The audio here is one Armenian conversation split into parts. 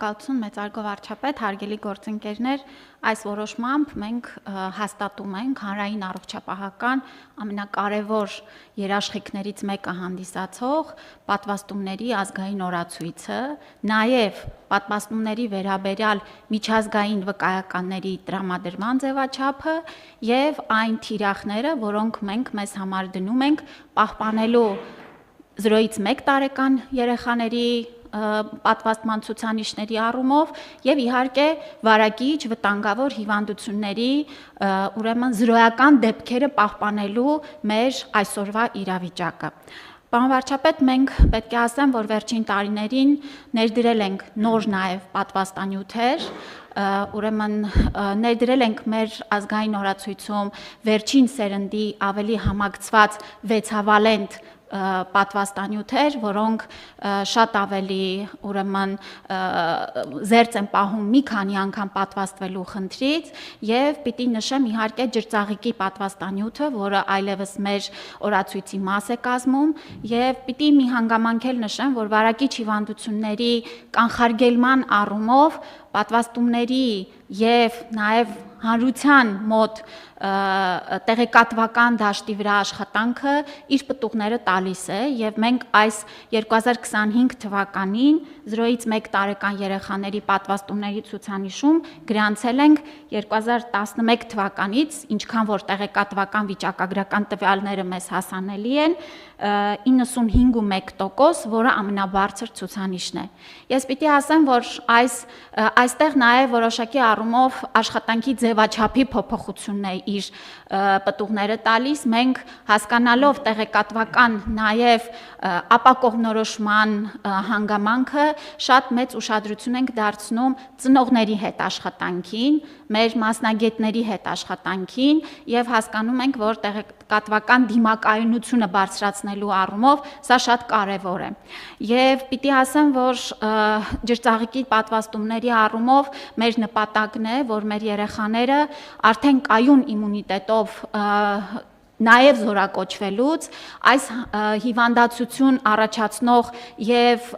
Կալցուն մեծարգո վարչապետ, հարգելի գործընկերներ, այս որոշմամբ մենք հաստատում ենք հանրային առողջապահական ամենակարևոր երաշխիքներից մեկը հանդիսացող պատվաստումների ազգային օրացույցը, նաև պատվաստումների վերաբերյալ միջազգային վկայականների տրամադրման ձևաչափը եւ այն թիրախները, որոնք մենք մեզ համար դնում ենք պահպանելու 0-ից 1 տարեկան երեխաների պատվաստման ցուցանիշների առումով եւ իհարկե վարակիչ վտանգավոր հիվանդությունների ուրեմն զրոյական դեպքերը պահպանելու մեր այսօրվա իրավիճակը։ Պարոն վարչապետ, մենք պետք է ասեմ, որ վերջին տարիներին ներդրել ենք նոր նաև պատվաստանյութեր, ուրեմն ներդրել ենք մեր ազգային օրացույցում վերջին սերնդի ավելի համակցված 6-հավալենտ պատվաստանյութեր, որոնք շատ ավելի ուրեմն զերծ են պահում մի քանի անգամ պատվաստվելու խնդրից եւ պիտի նշեմ իհարկե ջրծաղիկի պատվաստանյութը, որը այլևս մեր օրացույցի մաս է կազմում եւ պիտի մի հանգամանք էլ նշեմ, որ վարակիչ հիվանդությունների կանխարգելման առումով պատվաստումների եւ նաեւ հանրության մոտ տեղեկատվական դաշտի վրա աշխատանքը իր պտուղները տալիս է եւ մենք այս 2025 թվականին 0-ից 1 տարեկան երեխաների պատվաստումների ցուցանիշում գրանցել ենք 2011 թվականից, ինչքան որ տեղեկատվական վիճակագրական տվյալները մեզ հասանելի են, 95.1%, որը ամենաբարձր ցուցանիշն է։ Ես պիտի ասեմ, որ այստեղ նաև որոշակի առումով աշխատանքի ձևաչափի փոփոխությունն է իր պտուղները տալիս, մենք հասկանալով տեղեկատվական նաև ապակողմնորոշման հանգամանքը շատ մեծ ուշադրություն ենք դարձնում ծնողների հետ աշխատանքին, մեր մասնագետների հետ աշխատանքին եւ հասկանում ենք, որ տեղեկատվական դիմակայունությունը բարձրացնելու առումով սա շատ կարեւոր է։ Եվ պիտի ասեմ, որ ջրծաղիկի պատվաստումների առումով մեր նպատակն է, որ մեր երեխաները արդեն կայուն իմունիտետով նաև զորակոչվելուց այս հիվանդացություն առաջացնող եւ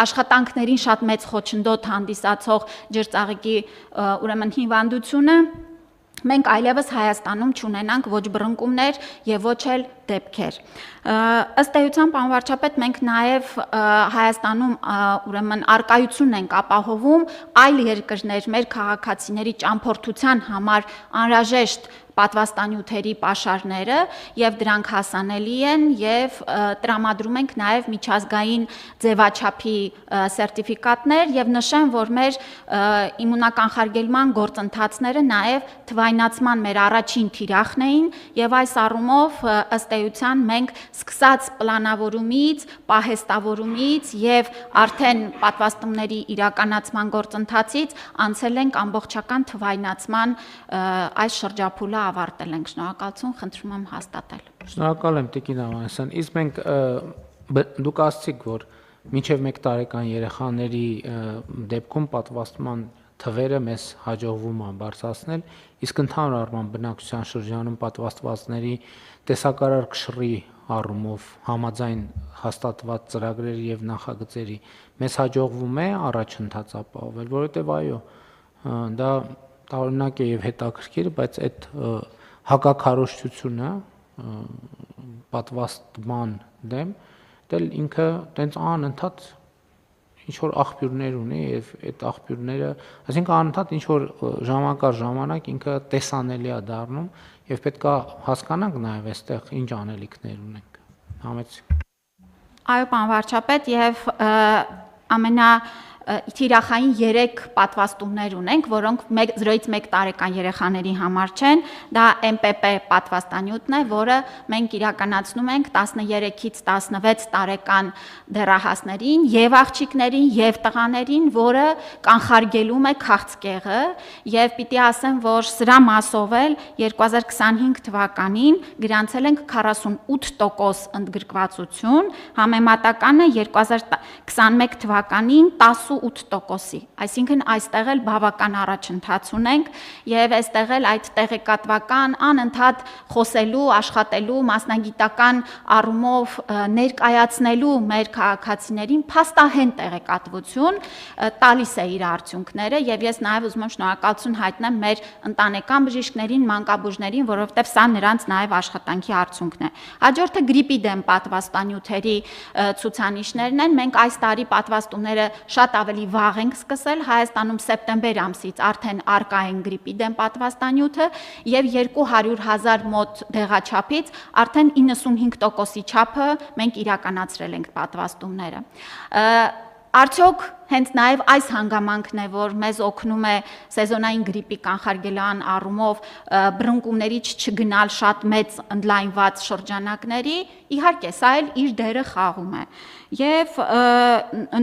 աշխատանքներին շատ մեծ խոչընդոտ հանդիսացող ջրծաղիկի ուրեմն հիվանդությունը մենք այլևս Հայաստանում չունենանք ոչ բռնկումներ եւ ոչ էլ դեպքեր։ Ըստ էության, պարոն վարչապետ, մենք նաև Հայաստանում ուրեմն արկայություն ենք ապահովում այլ երկրներ մեր քաղաքացիների ճամփորդության համար անհրաժեշտ պատվաստանյութերի պաշարները եւ դրանք հասանելի են եւ տրամադրում ենք նաեւ միջազգային ձևաչափի սերտիֆիկատներ եւ նշեմ, որ մեր իմունականխարգելման գործընթացները նաեւ թվայնացման մեր առաջին թիրախն էին եւ այս առումով ըստ էության մենք սկսած պլանավորումից, պահեստավորումից եւ արդեն պատվաստումների իրականացման գործընթացից անցել ենք ամբողջական թվայնացման այս շրջափուլը ավարտել ենք, շնորհակալություն, խնդրում եմ հաստատել։ Շնորհակալ եմ Տիկին Ավանեսյան, իսկ մենք դուք ասացիք, որ մինչև 1 տարեկան երեխաների դեպքում պատվաստման թվերը մեզ հաջողվում է բարձրացնել, իսկ ընդհանուր առմամբ բնակչության շրջանում պատվաստվածների տեսակարար կշռի առումով համաձայն հաստատված ծրագրերի եւ նախագծերի մեզ հաջողվում է առաջընթաց ապահովել, որովհետեւ այո, դա տարօրինակ է եւ հետաքրքիր, բայց այդ հակաքարոզչությունը պատվաստման դեմ դել ինքը տենց անընդհատ ինչ որ աղբյուրներ ունի եւ այդ աղբյուրները, այսինքն անընդհատ ինչ որ ժամանակար ժամանակ ինքը տեսանելի է դառնում եւ պետք է հասկանանք նաեւ այստեղ ինչ անելիքներ ունենք։ Համեցեք։ Այո, պարոն վարչապետ, եւ թիրախային 3 պատվաստումներ ունենք, որոնք 0-ից 1 տարեկան երեխաների համար չեն, դա MPP պատվաստանյութն է, որը մենք իրականացնում ենք 13-ից 16 տարեկան դեռահասներին եւ աղջիկներին եւ տղաներին, որը կանխարգելում է քաղցկեղը եւ պիտի ասեմ, որ սրա մասով էլ 2025 թվականին գրանցել ենք 48% ընդգրկվածություն, համեմատականը 2021 թվականին 10 78%-ի, այսինքն այստեղ էլ բավական առաջընթաց ունենք եւ այստեղ էլ այդ տեղեկատվական անընդհատ խոսելու, աշխատելու, մասնագիտական առումով ներկայացնելու մեր քաղաքացիներին փաստահեն տեղեկատվություն տալիս է իր արդյունքները եւ ես նաեւ ուզում եմ շնորհակալություն հայտնեմ մեր ընտանեկան բժիշկներին, մանկաբույժներին, որովհետեւ սա նրանց նաեւ աշխատանքի արդյունքն է։ Հաջորդը գրիպի դեմ պատվաստանյութերի ցուցանիշներն են։ Մենք այս տարի պատվաստումները շատ ավելի վաղ ենք սկսել, Հայաստանում սեպտեմբեր ամսից արդեն արկա են գրիպի դեմ պատվաստանյութը եւ 200,000 մոտ դեղաչափից արդեն 95%-ի չափը մենք իրականացրել ենք պատվաստումները։ Արդյոք հենց նաև այս հանգամանքն է, որ մեզ օգնում է սեզոնային գրիպի կանխարգելման առումով բռնկումներից չգնալ շատ մեծ ընդլայնված շրջանակների, իհարկե, սա էլ իր դերը խաղում է։ Եվ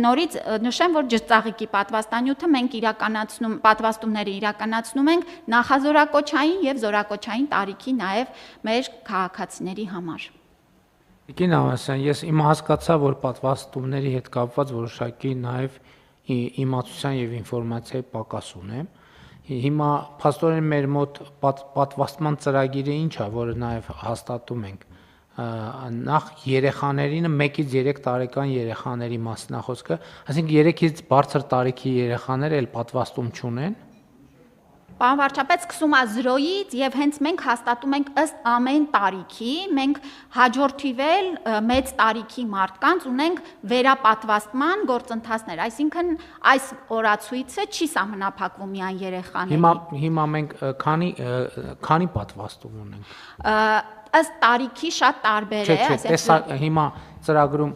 նորից նշեմ, որ ջրծաղիկի պատվաստանյութը մենք պատվաստումները իրականացնում ենք նախազորակոչային եւ զորակոչային տարիքի նաև մեր քաղաքացիների համար։ Տիկին Ավանեսյան, ես հասկացա, որ պատվաստումների հետ կապված որոշակի նաև իմացության եւ ինֆորմացիայի պակաս ունեմ։ Հիմա փաստորեն մեր մոտ պատվաստման ծրագիրը ինչ է, որը նաև հաստատում ենք։ Նախ երեխաներին 1-ից 3 տարեկան երեխաների մասին է խոսքը, այսինքն 3-ից բարձր տարիքի երեխաները էլ պատվաստում չունեն։ Պարոն վարչապետ, սկսում է 0-ից եւ հենց մենք հաստատում ենք ըստ ամեն տարիքի, մենք հաջորդիվել մեծ տարիքի մարդկանց ունենք վերապատվաստման գործընթացներ, այսինքն այս օրացույցը չի սահմանափակվում միայն երեխաների։ Հիմա մենք քանի պատվաստում ունենք։ Ըստ տարիքի շատ տարբեր է, այսինքն հիմա ծրագրում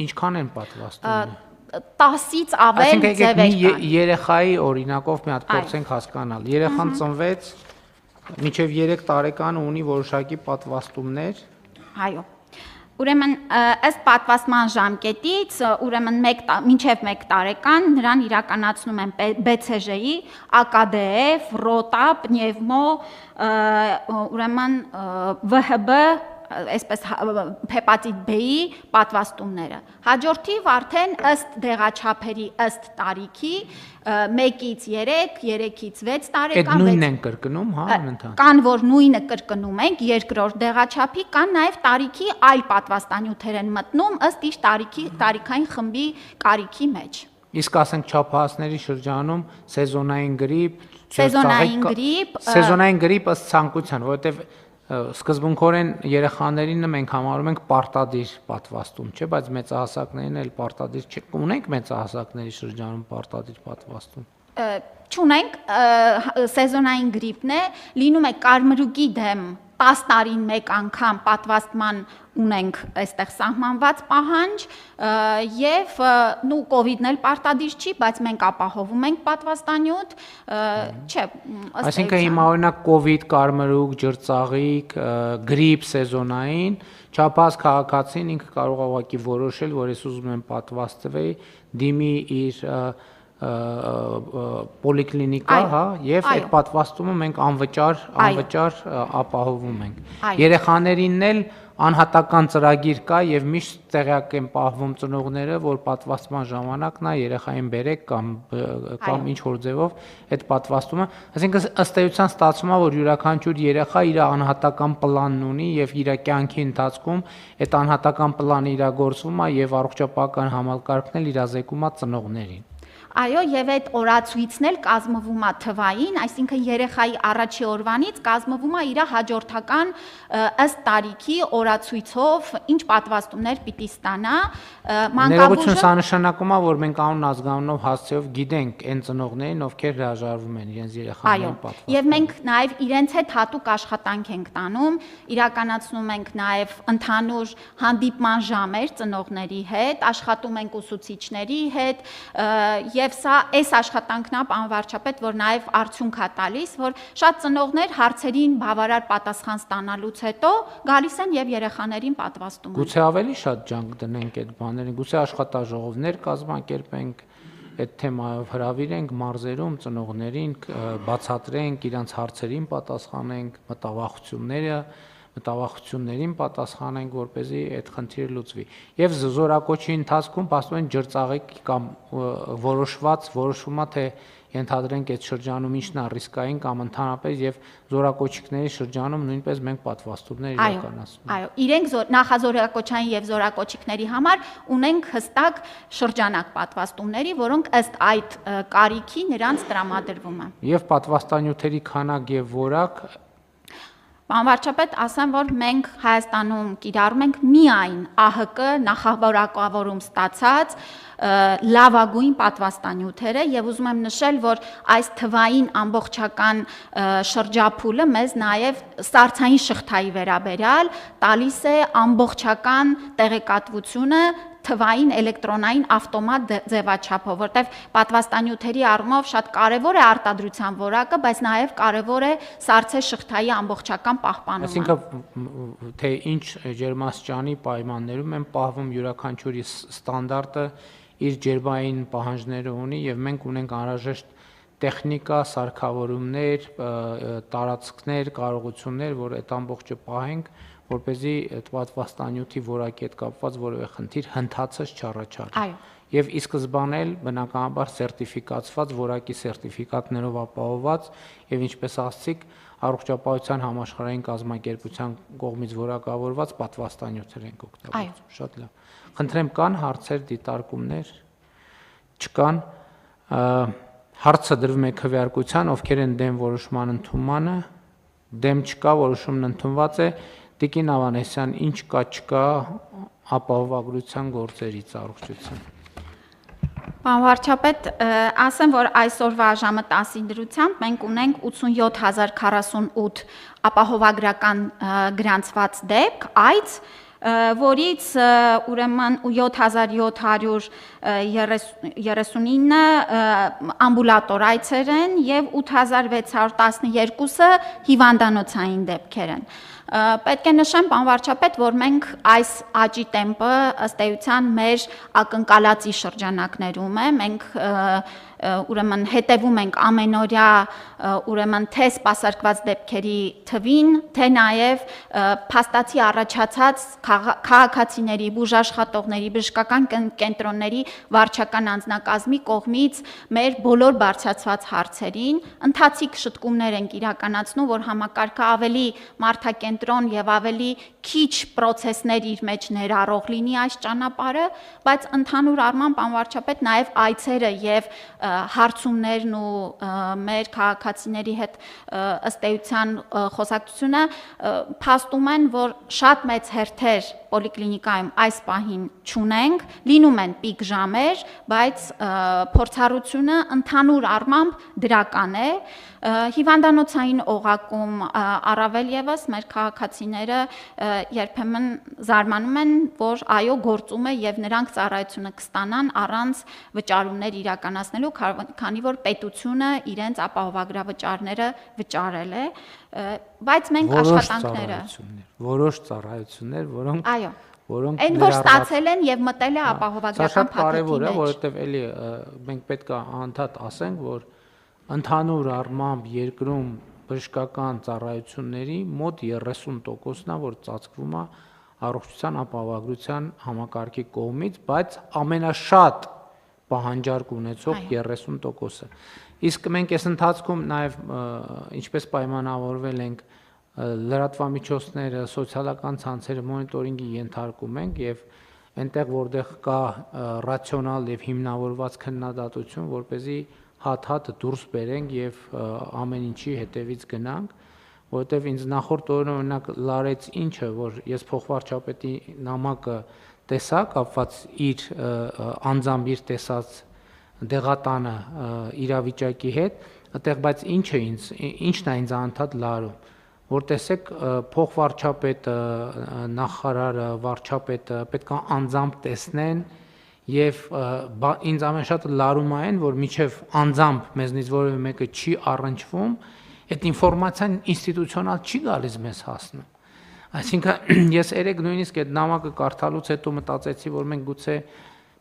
ինչքան են պատվաստումները։ 10-ից ավել ձևեր կան։ Երեխայի օրինակով մի հատ փորձենք հասկանալ։ Երեխան ծնվեց, մինչև 3 տարեկան ունի որոշակի պատվաստումներ։ Այո։ Ուրեմն ըստ պատվաստման ժամկետից, ուրեմն մինչև 1 տարեկան նրան իրականացնում են BCG-ի, AKDF, ROTA, պնևմո, ուրեմն VHB այսպես հեպատիտ B-ի պատվաստումները։ Հաջորդիվ արդեն ըստ դեղաչափերի, ըստ տարիքի 1-ից 3, 3-ից 6 տարեկան։ Այդ նույնն են կրկնում, հա, անընդհատ։ Կան, որ նույնը կրկնում ենք երկրորդ դեղաչափի, կան նաև տարիքի այլ պատվաստանյութեր են մտնում ըստ իր տարիքային խմբի կարիքի մեջ։ Իսկ ասենք չափահասների շրջանում սեզոնային գրիպ, սեզոնային գրիպ ըստ ցանկության, որովհետև սկզբունքորեն երեխաներին մենք համարում ենք պարտադիր պատվաստում, չէ՞, բայց մեծահասակներին էլ պարտադիր չունենք մեծահասակների շրջանում պարտադիր պատվաստում։ Չունենք, սեզոնային գրիպն է, լինում է կարմրուկի դեմ 10 տարին մեկ անգամ պատվաստման ունենք այստեղ սահմանված պահանջ եւ կովիդն էլ պարտադիր չի, բայց մենք ապահովում ենք պատվաստանյութ, չէ, այսինքն հիմա օրինակ կովիդ, կարմրուկ, ջրծաղիկ, գրիպ սեզոնային, չափահաս քաղաքացին ինքը կարող է ուղղակի որոշել, որ ես ուզում եմ պատվաստվեի, դիմի իր պոլիկլինիկա, հա, եւ այդ պատվաստումը մենք անվճար ապահովում ենք։ Երեխաներինն էլ անհատական ծրագիր կա եւ միշտ տեղյակ են պահվում ծնողները, որ պատվաստման ժամանակ նա երեխային բերեք կամ ինչ որ ձևով այդ պատվաստումը, այսինքն ըստ էության ստացվում է, որ յուրաքանչյուր երեխա իր անհատական պլանն ունի եւ իր կյանքի ընթացքում այդ անհատական պլանը իրագործվում է եւ առողջապահական համակարգն էլ իրազեկում է ծնողներին։ Այո, եւ այդ օրացույցն էլ կազմվում է թվային, այսինքն երեխայի առաջի օրվանից կազմվում է իր հաջորդական ըստ տարիքի օրացույցով ինչ պատվաստումներ պիտի ստանա, Ներողություն, սա նշանակում է, որ մենք անուն ազգանունով հասցեով գիտենք այն ծնողներին, ովքեր հրաժարվում են իրենց երեխաներին պատվաստել։ Եվ մենք նաեւ իրենց հետ հատուկ աշխատանք ենք տանում, իրականացնում ենք նաեւ ընդհանուր հանդիպման ժամեր ծնողների հետ, աշխատում ենք ուսուցիչների հետ, եւ սա այս աշխատանքն է, պարոն վարչապետ, որ նաեւ արդյունք է տալիս, որ շատ ծնողներ հարցերին բավարար պատասխան ստանալուց հետո գալիս են եւ երեխաներին պատվաստում են։ Գուցե ավելի շատ ջանք դնենք այդ բաներին, գուցե աշխատաժողովներ կազմակերպենք, այդ թեմայով հրավիրենք մարզերում ծնողներին, բացատրենք, իրանց հարցերին պատասխանենք, մտավախությունները մտավախություններին պատասխանենք, որպեսզի այդ խնդիրը լուծվի։ Եվ զորակոչի ընթացքում փաստորեն ջրծաղիկ կամ որոշվում է թե ենթադրենք այդ շրջանում ինչն է ռիսկային կամ ընդհանրապես եւ զորակոչիկների շրջանում նույնպես մենք պատվաստումներ իրականացնում։ Այո, իրենք նախազորակոչային եւ զորակոչիկների համար ունենք հստակ շրջանակ պատվաստումների, որոնք ըստ այդ կարիքի նրանց տրամադրվում են։ Եվ պատվաստանյութերի քանակ եւ որակ Պարոն վարչապետ, ասեմ, որ մենք Հայաստանում կիրառում ենք միայն ԱՀԿ նախավորակավորում ստացած լավագույն պատվաստանյութերը եւ ուզում եմ նշել, որ այս թվային ամբողջական շրջափուլը մեզ նաեւ սառցային շղթայի վերաբերյալ տալիս է ամբողջական տեղեկատվությունը թվային էլեկտրոնային ավտոմատ ձևաչափով, որտեղ պատվաստանյութերի առումով շատ կարևոր է արտադրության որակը, բայց նաև կարևոր է սառցե շղթայի ամբողջական պահպանումը։ Այսինքն թե ինչ ջերմաստիճանի պայմաններում են պահվում յուրաքանչյուրի ստանդարտը իր ջերմային պահանջները ունի եւ մենք ունենք անհրաժեշտ տեխնիկա, սարքավորումներ, տարածքներ, կարողություններ, որ այդ ամբողջը պահենք, որպեսզի այդ պատվաստանյութի որակի հետ կապված որևէ խնդիր հնդածած չառաջարկի։ Այո։ Եվ ի սկզբանե էլ բնականաբար սերտիֆիկացված որակի սերտիֆիկատներով ապահովված եւ ինչպես ասացիք, առողջապահության համաշխարհային կազմակերպության կողմից որակավորված պատվաստանյութեր ենք օգտագործում։ Շատ լավ։ Խնդրեմ, կան հարցեր, դիտարկումներ, չկան։ Հարցը դրվում է քվեարկության, ովքեր են դեմ որոշման ընդունմանը, դեմ չկա, որոշումն ընդունված է։ Տիկին Ավանեսյան, ինչ կա չկա ապահովագրության գործերից առողջություն։ Պարոն վարչապետ, ասեմ, որ այսօրվա ժամը 10-ի դրությամբ մենք ունենք 87048 ապահովագրական գրանցված դեպք, այց, որից ուրեմն 7739 ամբուլատոր այցեր են եւ 8612-ը հիվանդանոցային դեպքեր են։ Պետք է նշեմ, պարոն վարչապետ, որ մենք այս աճի տեմպը ըստ էության մեր ակնկալածի շրջանակներում է, մենք ուրեմն հետևում ենք ամենօրյա ուրեմն թե սպասարկված դեպքերի թվին, թե նաև փաստացի առաջացած քաղաքացիների, բուժաշխատողների, բժշկական կենտրոնների վարչական անձնակազմի կողմից մեր բոլոր բարձրացված հարցերին ընթացիկ շտկումներ ենք իրականացնում, որ համակարգը ավելի մարդակենտրոն եւ ավելի քիչ պրոցեսներ իր մեջ ներառող լինի այս ճանապարհը, բայց ընդհանուր առմամբ պարոն վարչապետ նաև այցերը եւ հարցումներն ու մեր քաղաքացիների հետ ըստ էության խոսակցությունը փաստում են, որ շատ մեծ հերթեր պոլիկլինիկայում այս պահին չունենք, լինում են պիկ ժամեր, բայց փորձառությունը ընդհանուր առմամբ դրական է։ Հիվանդանոցային օղակում առավել եւս մեր քաղաքացիները երբեմն զարմանում են, որ այո գործում է եւ նրանք ծառայությունը կստանան առանց վճարումներ իրականացնելու, քանի որ պետությունը իրենց ապահովագրավճարները վճարել է, բայց մենք աշխատանքները որոշ ծառայություններ, որոնք այն որ ստացել են եւ մտել է ապահովագրական փաթեթի մեջ։ Որովհետեւ էլի մենք պետք է անդադ ասենք, որ ընդհանուր առմամբ երկրում բժշկական ծառայությունների մոտ 30%-ն է, որ ծածկվում է առողջության ապահովագրության համակարգի կողմից, բայց ամենաշատ պահանջարկ ունեցող 30%-ը։ Իսկ մենք այս ընթացքում նաև ինչպես պայմանավորվել ենք լրատվամիջոցները, սոցիալական ցանցերը մոնիտորինգի ենթարկում ենք եւ այնտեղ որտեղ կա ռացիոնալ եւ հիմնավորված քննադատություն, որպեսզի հատ դուրս բերենք եւ ամեն ինչի հետևից գնանք, որովհետեւ ինձ նախորդ օրն օրինակ լարեց ինչը, որ ես փոխվարչապետի նամակը տեսա կապված իր անձամբ իր տեսած դեղատանը իրավիճակի հետ, այդտեղ բայց ինչն է ինձ անդադ լարում, որ տեսեք փոխվարչապետը, նախարարը, վարչապետը պետք է անձամբ տեսնեն եւ ինձ ամենաշատը լարում այն, որ միջև անձամբ մեզնից որևէ մեկը չի առնչվում, այդ ինֆորմացիան ինստիտուցիոնալ չի գալիս մեզ հասնում։ Այսինքն ես երեք նույնիսկ այդ նամակը կարդալուց հետո մտածեցի, որ մենք գուցե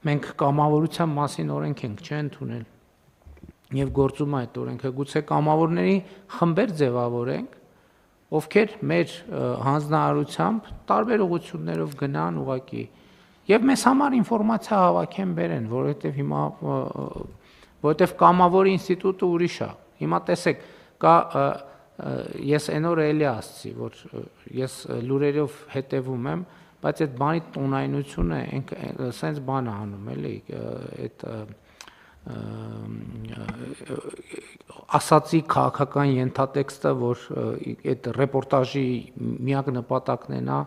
մենք կամավորության մասին օրենք ենք չընդունել եւ գործում այդ օրենքը, գուցե կամավորների խմբեր ձևավորենք, ովքեր մեր հանձնարարությամբ տարբեր ուղղություններով գնան ուղղակի եւ մեզ համար ինֆորմացիա հավաքեն բերեն, որովհետեւ կամավորի ինստիտուտը ուրիշ է։ Հիմա տեսեք, կա ես այն օրը էլի ասացի, որ ես լուրերով հետևում եմ, բայց այդ բանի տոնայնությունը սենց բան է անում, էլի, այդ ասացի քաղաքական ենթատեքստը, որ այդ ռեպորտաժի միակ նպատակն է նա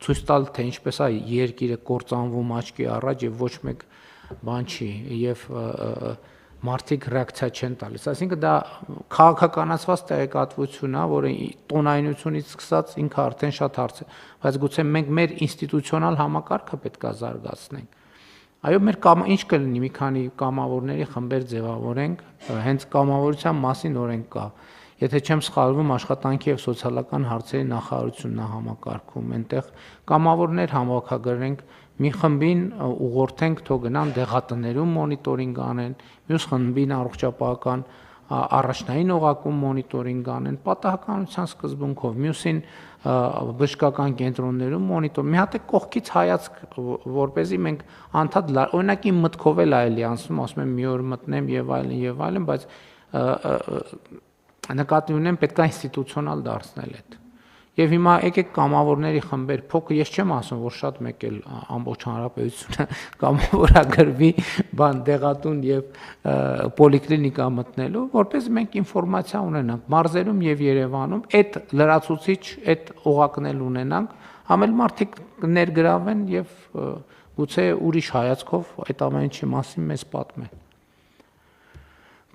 ցույց տալ, թե ինչպես է երկիրը կործանվում աչքի առաջ եւ ոչ մեկ բան չի եւ մարդիկ ռեակցիա չեն տալիս։ Այսինքն դա քաղաքականացված տեղեկատվություն է, որը տոնայնությունից սկսած ինքը արդեն շատ հարց է, բայց գուցե մենք մեր ինստիտուցիոնալ համակարգը պետք է զարգացնենք։ Այո, մեր ինչ կլինի, մի քանի կամավորների խմբեր ձևավորենք, հենց կամավորության մասին օրենք կա։ Եթե չեմ սխալվում, աշխատանքի եւ սոցիալական հարցերի նախարարությունն է համակարգում, այնտեղ կամավորներ համակարգենք, մի խմբին ուղղորդենք, թող գնան դեղատներում մոնիտորինգ անեն, մյուս խմբին առողջապահական առաջնային օղակում մոնիտորինգ անեն, պատահականության սկզբունքով, մյուսին բժշկական կենտրոններում մոնիտոր, մի հատ է կողքից հայացք, որպեսզի մենք անդադ օրինակ իմ մտքով էլ այլի անցնում, ասում եմ մի օր մտնեմ եւ այլն, բայց նկատի ունեմ պետք է ինստիտուցիոնալ դարձնել այդ։ Եվ հիմա եկեք կամավորների խմբեր, փոքր ես չեմ ասում, որ շատ մեկ էլ ամբողջ հանրապետությունը կամավորագրվի բան դեղատուն եւ պոլիկլինիկա մտնելու, որպես մենք ինֆորմացիա ունենանք մարզերում եւ Երևանում, այդ լրացուցիչ, այդ օղակն ունենանք, համել մարդիկ ներգրավեն եւ գուցե ուրիշ հայացքով այդ ամեն ինչի մասին մեզ պատմեն։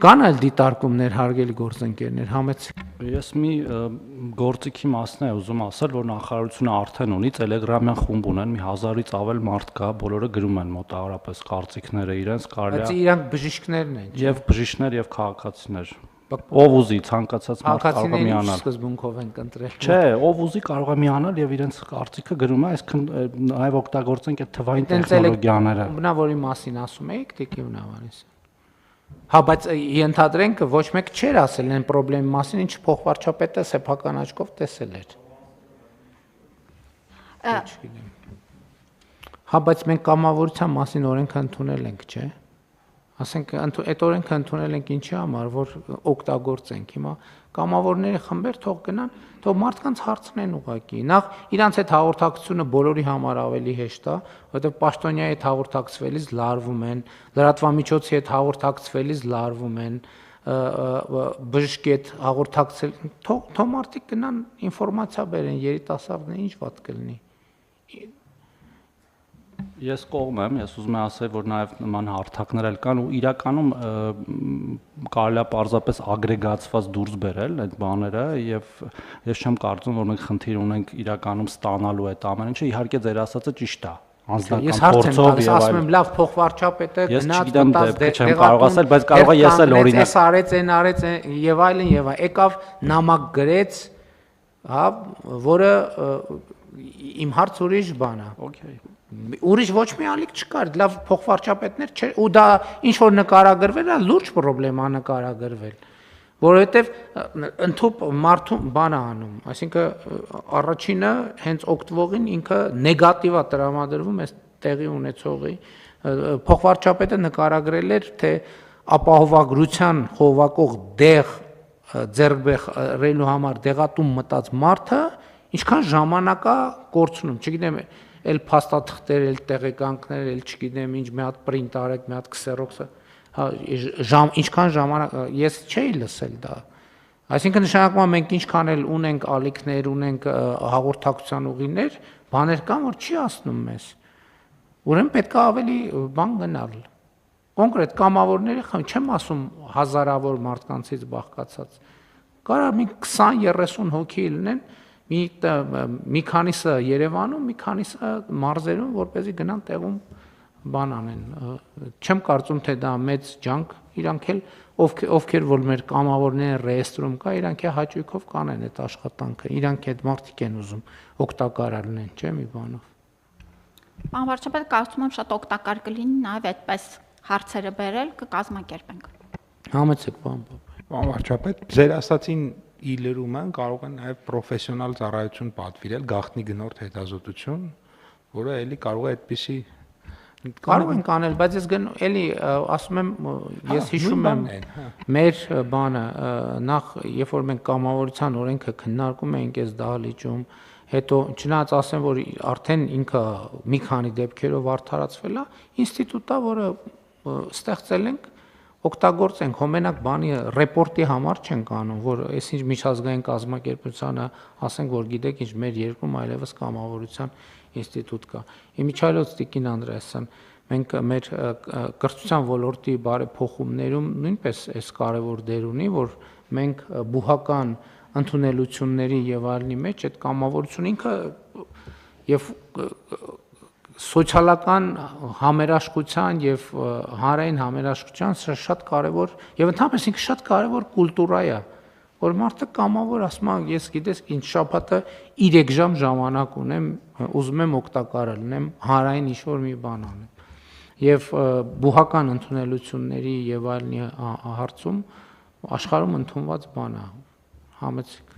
Կան այլ դիտարկումներ, հարգելի գործընկերներ, համեցեք։ Ես մի գործիքի մասն եմ ուզում ասել, որ նախարարությունը արդեն ունի Telegram-յան խումբ ունեն, մի 1000-ից ավել մարդ կա, բոլորը գրում են մոտավորապես կարծիքները իրենց, կարելի է։ Բայց իրանք բժիշկներն են։ Եվ բժիշկներ եւ քաղաքացիներ։ Ով ուզի ցանկացած մարդ կարող է միանալ։ Սկզբունքով են կընտրել։ Չէ, ով ուզի կարող է միանալ եւ իրենց կարծիքը գրում է, այսինքն նաեւ օգտագործենք այդ թվային տեխնոլոգիաները։ Բնա որի մասին ասում եք, Տիկին Նավարես։ Հա, բայց ենթադրենք ոչ մեկ չէր ասել այն խնդրի մասին, ինչ փոխվարչապետը սեփական աչքով տեսել էր։ Հա, բայց մենք կամավորության մասին օրենքը ընդունել ենք, չէ՞։ Ասենք այդ օրենքը ընդունել ենք ինչի համար, որ օգտագործենք։ Հիմա կամավորների խմբեր թող գնան, թող մարդկանց հարցնեն ուղակի։ Նախ իրանց այդ հաղորդակցությունը բոլորի համար ավելի հեշտ է, որովհետև պաշտոնյայի հետ հաղորդակցվելիս լարվում են, լրատվամիջոցի հետ հաղորդակցվելիս լարվում են, բժշկի հետ հաղորդակցել, թող մարդիկ գնան ինֆորմացիա բերեն, երիտասարդները ինչ վատ կլինի։ Ես կողմ եմ, ես ուզում եմ ասել, որ նաև նման հարթակներ էլ կան ու իրականում կարելի է պարզապես ագրեգացված դուրս բերել այդ բաները եւ ես չեմ կարծում, որ մենք խնդիր ունենք իրականում ստանալու այդ ամեն ինչը, իհարկե ձեր ասածը ճիշտ է, անձնական փորձով եւ այլն։ Ես ասում եմ, լավ փոխվարչապետը գնաց դեպքը չեմ կարող ասել, բայց կարող է ես էլ օրինակ այս արեց, այն արեց եւ այլն, եկավ նամակ գրեց, հա, որը իմ հարց ուրիշ բան է։ Okay։ Ուրիշ ոչ մի ալիք չկար, լավ փոխվարչապետներ չէ, ու դա ինչ որ նկարագրվել է, լուրջ պրոբլեմա նկարագրվել, որովհետև ընդհանուր մարդու բան է անում, այսինքն առաջինը հենց օգտվողին ինքը նեգատիվ է տրամադրվում այս տեղի ունեցողի, փոխվարչապետը նկարագրել էր, թե ապահովագրության խողովակող դեղ ձեռք բերելու համար դեղատուն մտած մարդը ինչքան ժամանակ է կորցնում, չգիտեմ էլ փաստաթղթեր, էլ տեղեկանքներ, էլ չգիտեմ ինչ, մի հատ պրինտ արեք, մի հատ քսերոքսը, ինչքան ժամանակ, ես չէի լսել դա։ Այսինքն նշանակում է մենք ինչքան էլ ունենք ալիքներ, ունենք հաղորդակցության ուղիներ, բաներ կան, որ չի ասնում մեզ։ Ուրեմն պետք է ավելի բան գնալ։ Կոնկրետ կամավորների խմբ, չեմ ասում հազարավոր մարդկանցից բաղկացած։ Կարա մի 20-30 հոգի լինեն, մի քանիսը Երևանում, մի քանիսը մարզերում, որպեսզի գնան տեղում բան անեն։ Չեմ կարծում, թե դա մեծ ջանք, իրանք էլ ովքեր որ մեր կամավորների ռեեստրում կա, իրանք է հաճույքով կանեն այդ աշխատանքը, իրանք այդ մարդիկ են ուզում օգտակար լինեն, չէ՞ մի բանով։ Պարոն վարչապետ, կարծում եմ շատ օգտակար կլինի նաև այդպես հարցերը բերել, կկազմակերպենք։ Համեցեք, պարոն Պապայան։ Պարոն վարչապետ, ձեր ասացին իլրումը կարող են նաև պրոֆեսիոնալ ծառայություն պատվիրել, գաղտնի գնորդ հետազոտություն, որը էլի կարող է այդպիսի կարող են կանել, բայց ես էլի ասում եմ, ես հիշում եմ մեր բանը նախ երբ որ մենք կամավորության օրենքը քննարկում էինք այս դահլիճում, հետո չնայած ասեմ, որ արդեն ինքը մի քանի դեպքերով արդարացվել է, ինստիտուտ է, որը ստեղծել ենք, օգտագործենք, հոմենակ բանի ռեպորտի համար չենք անում, որ այսինչ միջազգային կազմակերպությանը ասենք, որ գիտեք, ինչ մեր երկրում այլևս կամավորության ինստիտուտ կա։ Իմիջիայլոց Տիկին Անդրեասյան, մենք մեր կրթության ոլորտի բարեփոխումներում նույնպես այս կարևոր դեր ունի, որ մենք բուհական ընդունելությունների եւ այլնի մեջ այդ կամավորությունը ինքը եւ սոցիալական համերաշխության եւ հանրային համերաշխության շատ կարևոր եւ ընդհանրապես ինքը շատ կարևոր կուլտուրա է, որ մարդը կամավոր ասում է, ես գիտես ինչ շաբաթը 3 ժամ ժամանակ ունեմ, ուզում եմ օգտակար լինեմ, հանրային ինչ-որ մի բան անեմ։ Եվ բուհական ընդունելությունների եւ այլնի հարցում աշխարհում ընդունված բան է, համեցիկ։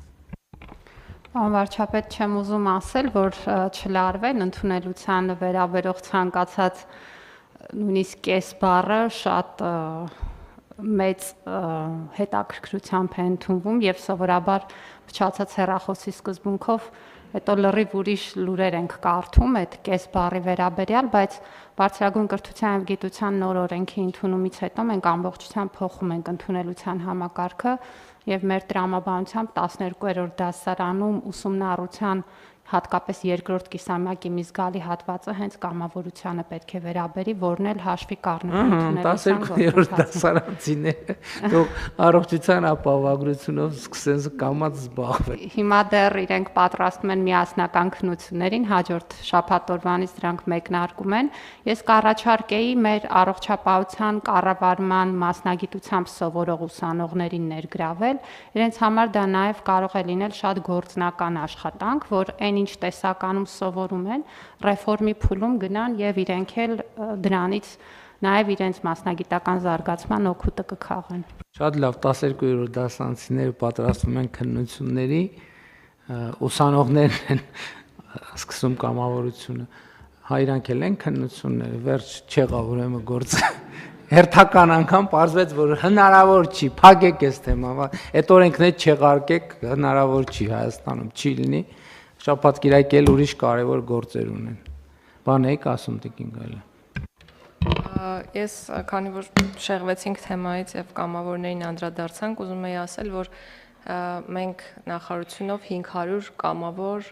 Պարոն վարչապետ, չեմ ուզում ասել, որ չլարվեն ընդունելության վերաբերող ցանկացած նույնիսկ կես բառը շատ մեծ հետաքրքրությամբ է ընդունվում եւ սովորաբար փչացած հեռախոսի սկզբունքով հետո լրիվ ուրիշ լուրեր ենք կարդում այդ կես բառի վերաբերյալ, բայց բարձրագույն կրթության եւ գիտության նոր օրենքի ընդունումից հետո մենք ամբողջությամբ փոխում ենք ընդունելության համակարգը եւ մեր տրամաբանությամբ 12-րդ դասարանում ուսումնառության հատկապես երկրորդ կիսամյակի մի զգալի հատվածը հենց կամավորությանը պետք է վերաբերի, որն էլ հաշվի կառնվի ընդունելության 12-րդ դասարանցիները թող առողջության ապահովագրությունով սկսեն կամած զբաղվել։ Հիմա դեռ իրենք պատրաստում են միասնական քննություններին, հաջորդ շաբաթ օրվանից դրանք մեկնարկում են։ Ես կառաջարկեի մեր առողջապահության կառավարման մասնագիտությամբ սովորող ուսանողներին ներգրավել, իրենց համար դա նաև կարող է լինել շատ գործնական աշխատանք, որ ինչ տեսականում սովորում են, ռեֆորմի փուլում գնան եւ իրենք էլ դրանից նաեւ իրենց մասնագիտական զարգացման օգուտը կքաղեն։ Շատ լավ, 12-րդ դասարանցիները պատրաստվում են քննությունների, ուսանողներն են սկսում կամավորությունը, հայրանք էլ են քննությունները, վերջ չեղավ ուրեմն գործը։ Հերթական անգամ պարզվեց, որ հնարավոր չի, փակեք այս թեման, այդ օրենքները չեղարկեք, հնարավոր չի Հայաստանում, չի լինի։ Շաբաթ կիրակի էլ ուրիշ կարևոր գործեր ունեն։ Բան եք ասում Տիկին Գալը։ Ես քանի որ շեղվեցինք թեմայից եւ կամավորներին անդրադարձանք, ուզում եի ասել, որ մենք նախարարությունով 500 կամավոր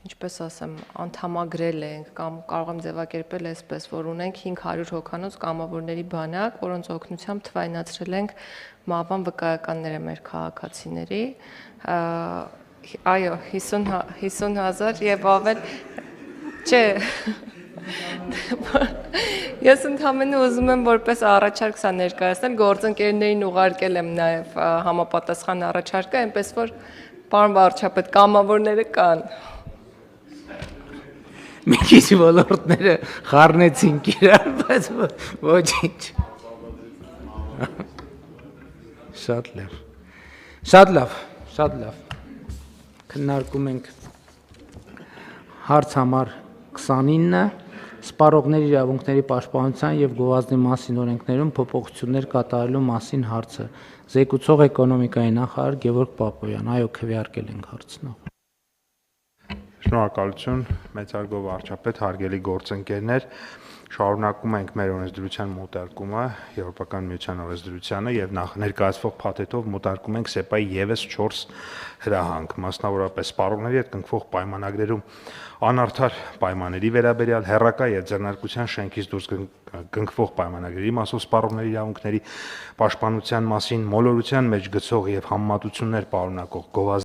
ինչպես ասեմ, անդամագրել ենք կամ կարող եմ ձևակերպել այսպես, որ ունենք 500 հոգանոց կամավորների բանակ, որոնց օգնությամբ թվայնացրել ենք մահվան վկայականները մեր քաղաքացիների, այո, 50,000 եւ ավել, չէ, ես ընդհանրապես ուզում եմ որպես առաջարկ սա ներկայացնել, գործընկերներին ուղարկել եմ նաեւ համապատասխան առաջարկը, այնպես որ պարոն վարչապետ, կամավորները կան։ Մի քիչ ոլորտները խառնեցինք իրար, բայց ոչինչ։ Շատ լավ։ Շատ լավ, շատ լավ։ Քննարկում ենք հարց համար 29-ը սպառողների իրավունքների պաշտպանության եւ գովազդի մասին օրենքներում փոփոխություններ կատարելու մասին հարցը։ Զեկուցող էկոնոմիկայի նախարար Գևորգ Պապոյան, այո, քվեարկել ենք հարցն։ Շնորհակալություն, մեծարգո վարչապետ, հարգելի գործընկերներ, շարունակում ենք մեր օրենսդրության մոտարկումը, Եվրոպական միության օրենսդրությանը եւ ներկայացվող փաթեթով մոտարկում ենք ՍԵՊԱ-ի եւս 4 հրահանգ, մասնավորապես սպառողների հետ կնքվող պայմանագրերում անարդար պայմանների վերաբերյալ, հեռակա եւ ձեռնարկության շենքից դուրս կնքվող պայմանագրերի մասով սպառողների իրավունքների պաշտպանության մասին, մոլորության մեջ գցող եւ համեմատություններ պարունակող գովազդի